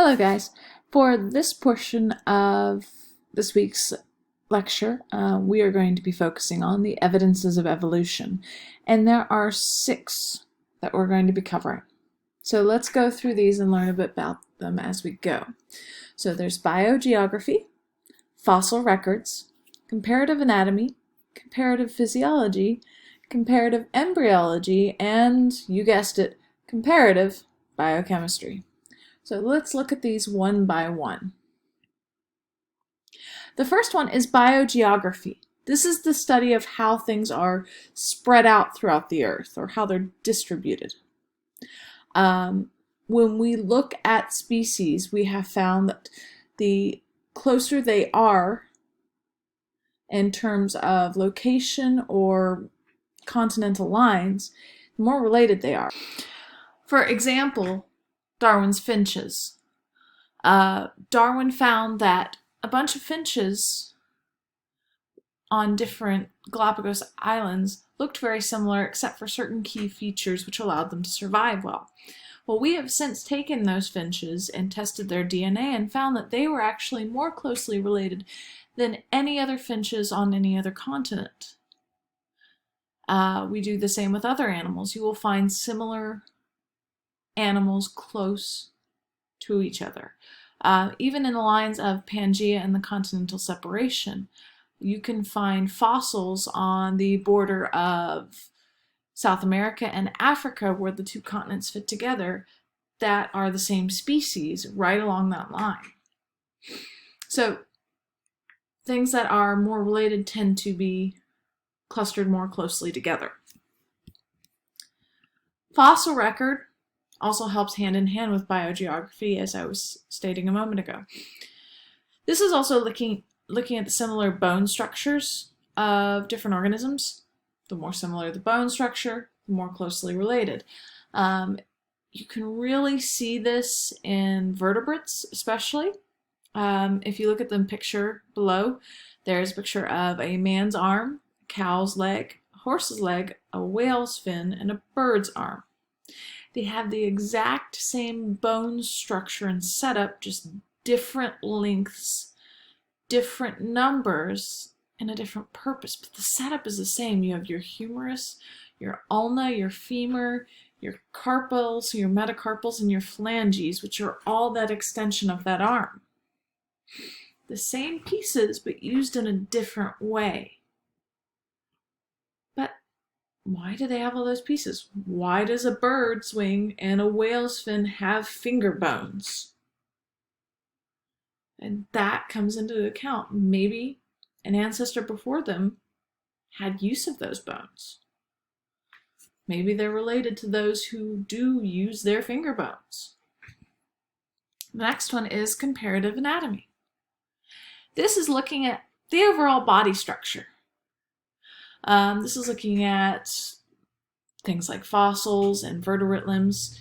Hello guys. For this portion of this week's lecture, we are going to be focusing on the evidences of evolution, and there are 6 that we're going to be covering. So let's go through these and learn a bit about them as we go. So there's biogeography, fossil records, comparative anatomy, comparative physiology, comparative embryology, and, you guessed it, comparative biochemistry. So let's look at these one by one. The first one is biogeography. This is the study of how things are spread out throughout the earth, or how they're distributed. When we look at species, we have found that the closer they are in terms of location or continental lines, the more related they are. For example, Darwin's finches. Darwin found that a bunch of finches on different Galapagos Islands looked very similar except for certain key features which allowed them to survive well. Well, we have since taken those finches and tested their DNA and found that they were actually more closely related than any other finches on any other continent. We do the same with other animals. You will find similar animals close to each other. Even in the lines of Pangaea and the continental separation, you can find fossils on the border of South America and Africa, where the two continents fit together, that are the same species right along that line. So things that are more related tend to be clustered more closely together. Fossil record also helps hand in hand with biogeography, as I was stating a moment ago. This is also looking at the similar bone structures of different organisms. The more similar the bone structure, the more closely related. You can really see this in vertebrates, especially. If you look at the picture below, there's a picture of a man's arm, a cow's leg, a horse's leg, a whale's fin, and a bird's arm. They have the exact same bone structure and setup, just different lengths, different numbers, and a different purpose. But the setup is the same. You have your humerus, your ulna, your femur, your carpals, your metacarpals, and your phalanges, which are all that extension of that arm. The same pieces, but used in a different way. But why do they have all those pieces? Why does a bird's wing and a whale's fin have finger bones? And that comes into account. Maybe an ancestor before them had use of those bones. Maybe they're related to those who do use their finger bones. The next one is comparative anatomy. This is looking at the overall body structure. This is looking at things like fossils and vertebrate limbs,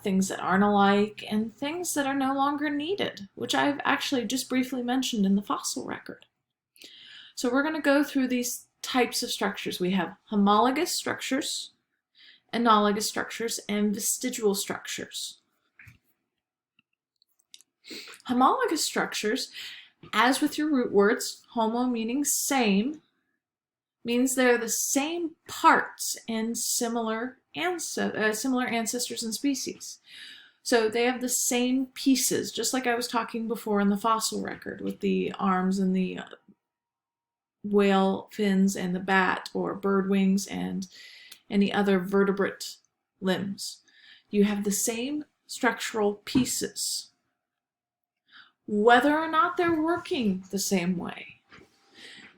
things that aren't alike, and things that are no longer needed, which I've actually just briefly mentioned in the fossil record. So we're going to go through these types of structures. We have homologous structures, analogous structures, and vestigial structures. Homologous structures, as with your root words, homo meaning same, means they're the same parts in similar ancestors and species. So they have the same pieces, just like I was talking before in the fossil record with the arms and the whale fins and the bat or bird wings and any other vertebrate limbs. You have the same structural pieces, whether or not they're working the same way.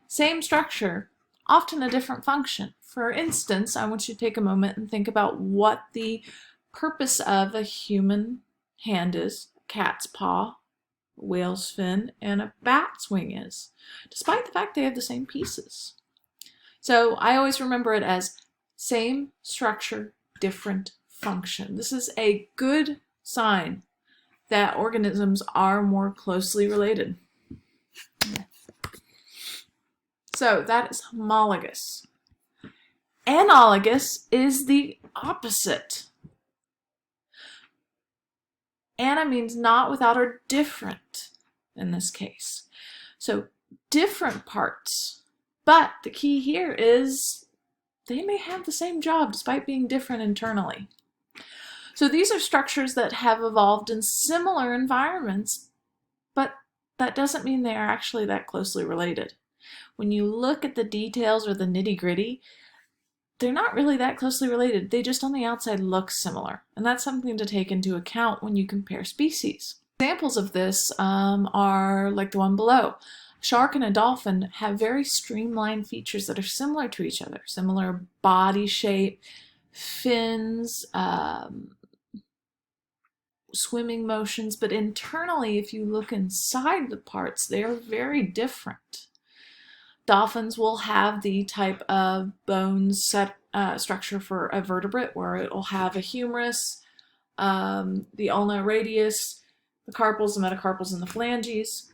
Same structure, often a different function. For instance, I want you to take a moment and think about what the purpose of a human hand is. A cat's paw, a whale's fin, and a bat's wing is, despite the fact they have the same pieces. So I always remember it as same structure, different function. This is a good sign that organisms are more closely related. So that is homologous. Analogous is the opposite. Ana means not, without, or different in this case. So different parts. But the key here is they may have the same job despite being different internally. So these are structures that have evolved in similar environments, but that doesn't mean they are actually that closely related. When you look at the details or the nitty-gritty, they're not really that closely related. They just on the outside look similar. And that's something to take into account when you compare species. Examples of this are like the one below. A shark and a dolphin have very streamlined features that are similar to each other. Similar body shape, fins, swimming motions, but internally, if you look inside the parts, they are very different. Dolphins will have the type of bones set structure for a vertebrate where it will have a humerus, the ulna radius, the carpals, the metacarpals, and the phalanges,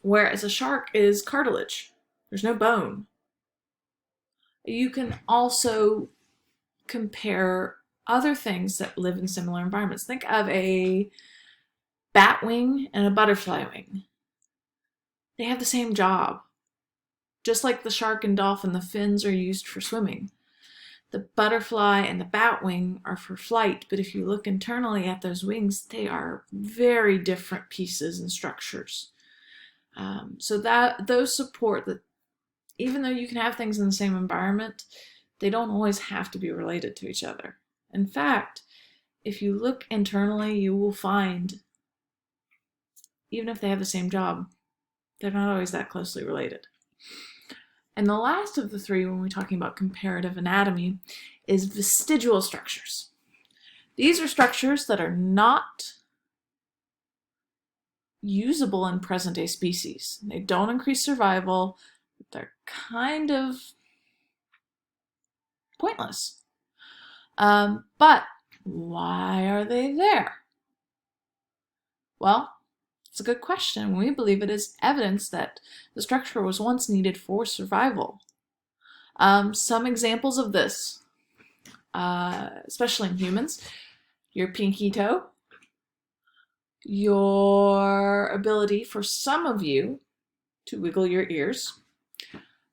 whereas a shark is cartilage. There's no bone. You can also compare other things that live in similar environments. Think of a bat wing and a butterfly wing. They have the same job. Just like the shark and dolphin, the fins are used for swimming. The butterfly and the bat wing are for flight, but if you look internally at those wings, they are very different pieces and structures. So that those support that even though you can have things in the same environment, they don't always have to be related to each other. In fact, if you look internally, you will find, even if they have the same job, they're not always that closely related. And the last of the three, when we're talking about comparative anatomy, is vestigial structures. These are structures that are not usable in present-day species. They don't increase survival, but they're kind of pointless. But why are they there? Well, it's a good question. We believe it is evidence that the structure was once needed for survival. Some examples of this, especially in humans, your pinky toe, your ability for some of you to wiggle your ears,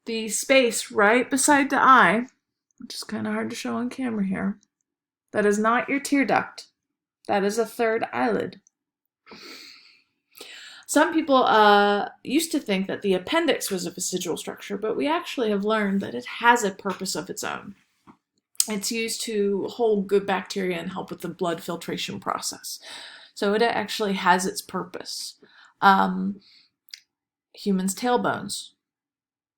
the space right beside the eye, which is kind of hard to show on camera here, that is not your tear duct. That is a third eyelid. Some people used to think that the appendix was a vestigial structure, but we actually have learned that it has a purpose of its own. It's used to hold good bacteria and help with the blood filtration process. So it actually has its purpose. Humans' tailbones.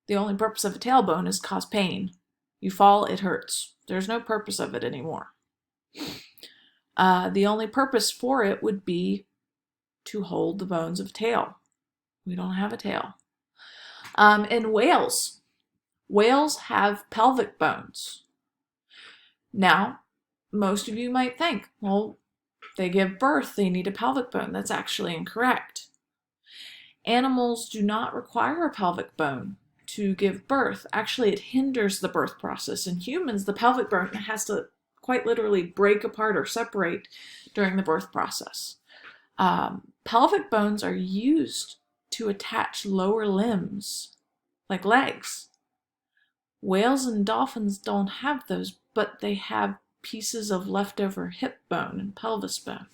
The only purpose of a tailbone is cause pain. You fall, it hurts. There's no purpose of it anymore. The only purpose for it would be to hold the bones of a tail. We don't have a tail. In whales have pelvic bones. Now, most of you might think, well, they give birth, they need a pelvic bone. That's actually incorrect. Animals do not require a pelvic bone to give birth. Actually, it hinders the birth process. In humans, the pelvic bone has to quite literally break apart or separate during the birth process. Pelvic bones are used to attach lower limbs, like legs. Whales and dolphins don't have those, but they have pieces of leftover hip bone and pelvis bone.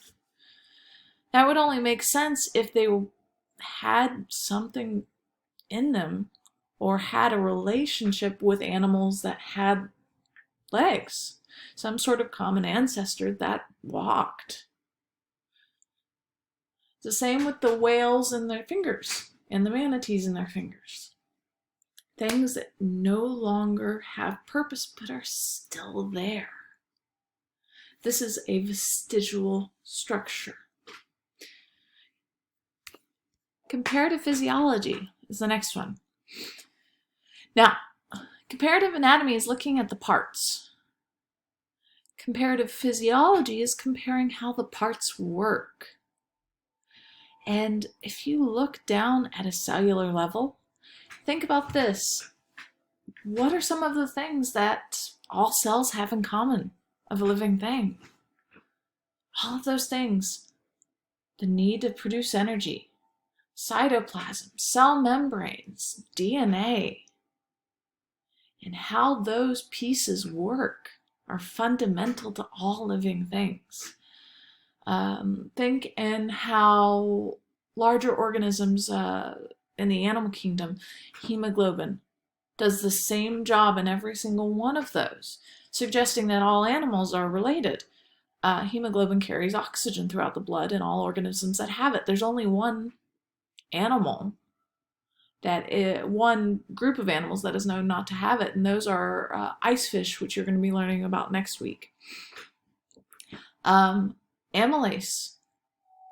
That would only make sense if they had something in them or had a relationship with animals that had legs, some sort of common ancestor that walked. The same with the whales and their fingers and the manatees and their fingers. Things that no longer have purpose but are still there. This is a vestigial structure. Comparative physiology is the next one. Now, comparative anatomy is looking at the parts. Comparative physiology is comparing how the parts work. And if you look down at a cellular level, think about this. What are some of the things that all cells have in common of a living thing? All of those things the need to produce energy, cytoplasm, cell membranes, DNA, and how those pieces work are fundamental to all living things. Think in how larger organisms in the animal kingdom, hemoglobin does the same job in every single one of those, suggesting that all animals are related. Hemoglobin carries oxygen throughout the blood in all organisms that have it. There's only one animal one group of animals that is known not to have it, and those are ice fish, which you're going to be learning about next week. Amylase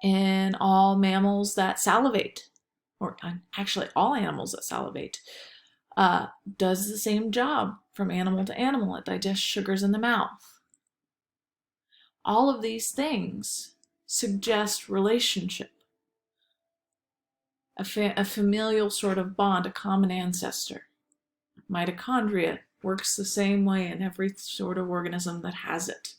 in all mammals that salivate, or actually all animals that salivate, does the same job from animal to animal. It digests sugars in the mouth. All of these things suggest relationship, a familial sort of bond, a common ancestor. Mitochondria works the same way in every sort of organism that has it.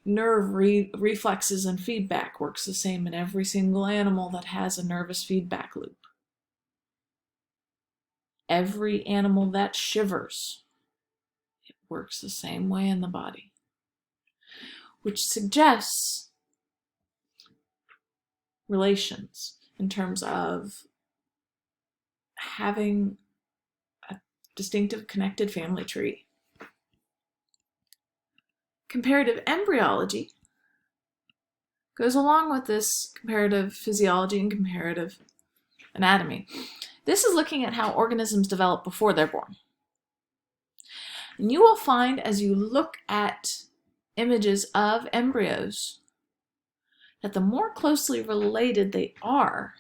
Nerve reflexes and feedback works the same in every single animal that has a nervous feedback loop. Every animal that shivers, it works the same way in the body, which suggests relations in terms of having a distinctive connected family tree. Comparative embryology goes along with this comparative physiology and comparative anatomy. This is looking at how organisms develop before they're born. And you will find as you look at images of embryos that the more closely related they are,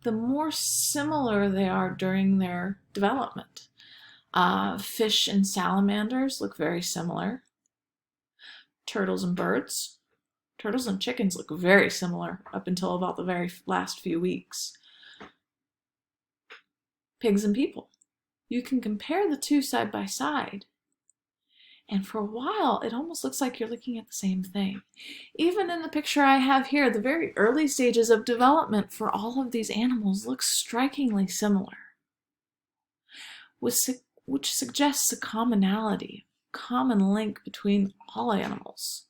the more similar they are during their development. Fish and salamanders look very similar. Turtles and birds. Turtles and chickens look very similar up until about the very last few weeks. Pigs and people. You can compare the two side by side, and for a while it almost looks like you're looking at the same thing. Even in the picture I have here, the very early stages of development for all of these animals look strikingly similar, which suggests a commonality, common link between all animals.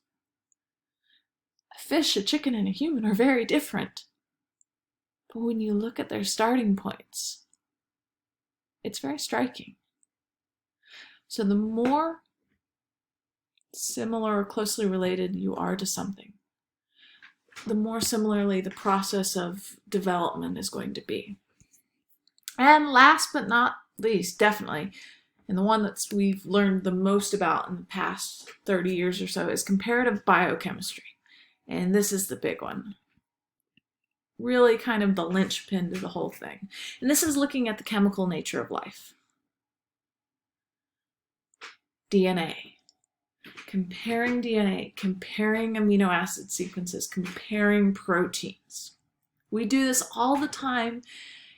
A fish, a chicken, and a human are very different, but when you look at their starting points, it's very striking. So the more similar or closely related you are to something, the more similarly the process of development is going to be. And last but not least, definitely, and the one that we've learned the most about in the past 30 years or so, is comparative biochemistry. And this is the big one. Really kind of the linchpin to the whole thing. And this is looking at the chemical nature of life. DNA. Comparing DNA, comparing amino acid sequences, comparing proteins. We do this all the time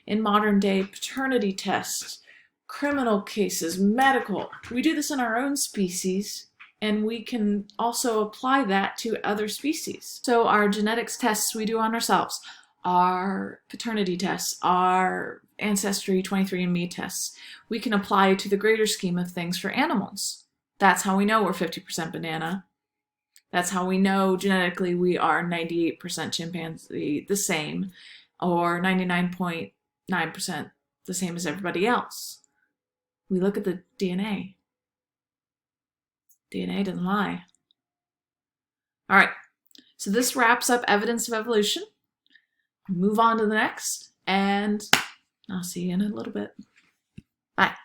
in modern day paternity tests, criminal cases, medical. We do this in our own species, and we can also apply that to other species. So our genetics tests we do on ourselves, our paternity tests, our Ancestry 23andMe tests, we can apply to the greater scheme of things for animals. That's how we know we're 50% banana. That's how we know genetically we are 98% chimpanzee, the same, or 99.9% the same as everybody else. We look at the DNA. DNA doesn't lie. All right, so this wraps up evidence of evolution. Move on to the next, and I'll see you in a little bit. Bye.